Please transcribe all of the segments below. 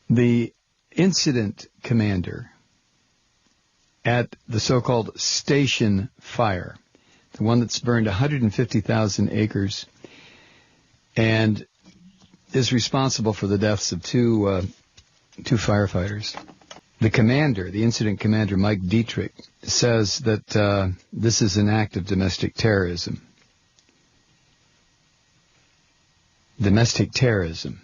The incident commander at the so-called station fire, the one that's burned 150,000 acres and is responsible for the deaths of two firefighters. The commander, the incident commander, Mike Dietrich, says that this is an act of domestic terrorism. Domestic terrorism.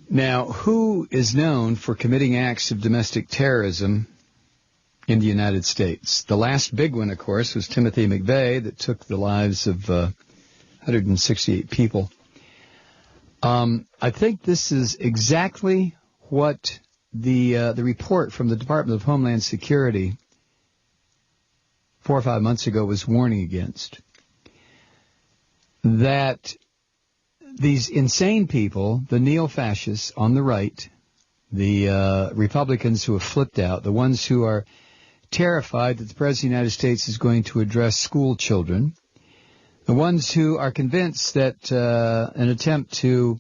Now, who is known for committing acts of domestic terrorism in the United States? The last big one, of course, was Timothy McVeigh, that took the lives of 168 people. I think this is exactly what the report from the Department of Homeland Security 4 or 5 months ago was warning against. That these insane people, the neo-fascists on the right, the Republicans who have flipped out, the ones who are terrified that the President of the United States is going to address school children, the ones who are convinced that an attempt to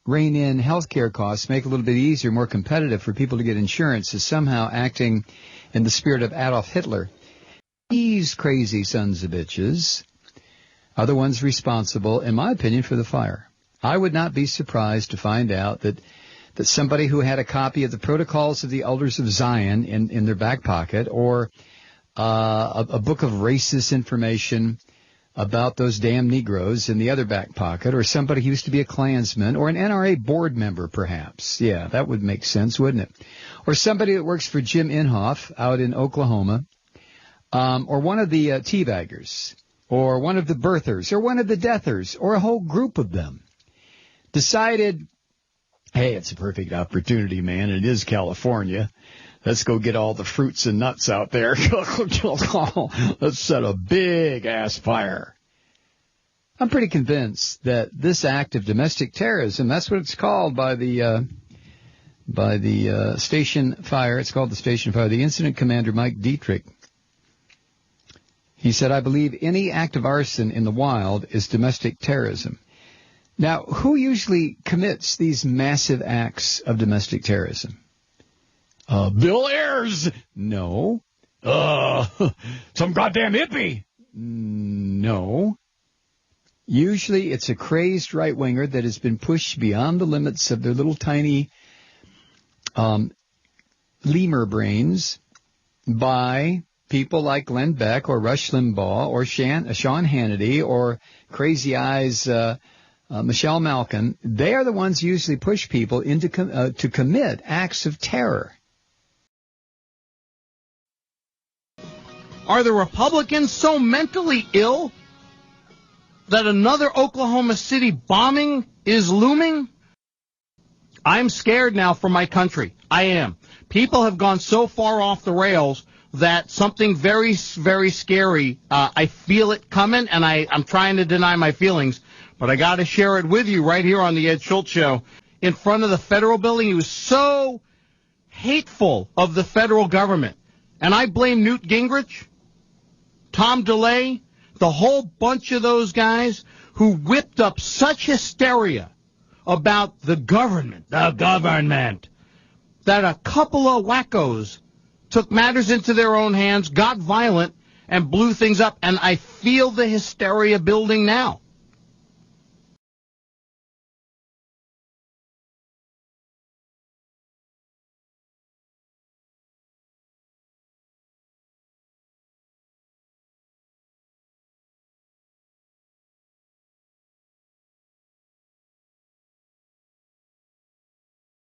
rein in health care costs, make it a little bit easier, more competitive for people to get insurance, is somehow acting in the spirit of Adolf Hitler. These crazy sons of bitches are the ones responsible, in my opinion, for the fire. I would not be surprised to find out that somebody who had a copy of the Protocols of the Elders of Zion in their back pocket, or a book of racist information about those damn Negroes in the other back pocket, or somebody who used to be a Klansman, or an NRA board member, perhaps. Yeah, that would make sense, wouldn't it? Or somebody that works for Jim Inhofe out in Oklahoma, or one of the teabaggers, or one of the birthers, or one of the deathers, or a whole group of them, decided, hey, it's a perfect opportunity, man. It is California. Let's go get all the fruits and nuts out there. Let's set a big-ass fire. I'm pretty convinced that this act of domestic terrorism, that's what it's called by the station fire. It's called the station fire. The incident commander, Mike Dietrich, he said, I believe any act of arson in the wild is domestic terrorism. Now, who usually commits these massive acts of domestic terrorism? Bill Ayers. No. Some goddamn hippie. No. Usually it's a crazed right-winger that has been pushed beyond the limits of their little tiny lemur brains by people like Glenn Beck or Rush Limbaugh or Sean Hannity or Crazy Eyes Michelle Malkin. They are the ones who usually push people into to commit acts of terror. Are the Republicans so mentally ill that another Oklahoma City bombing is looming? I'm scared now for my country. I am. People have gone so far off the rails that something very, very scary, I feel it coming, and I'm trying to deny my feelings, but I got to share it with you right here on the Ed Schultz Show. In front of the federal building, he was so hateful of the federal government. And I blame Newt Gingrich, Tom DeLay, the whole bunch of those guys who whipped up such hysteria about the government, that a couple of wackos took matters into their own hands, got violent, and blew things up. And I feel the hysteria building now.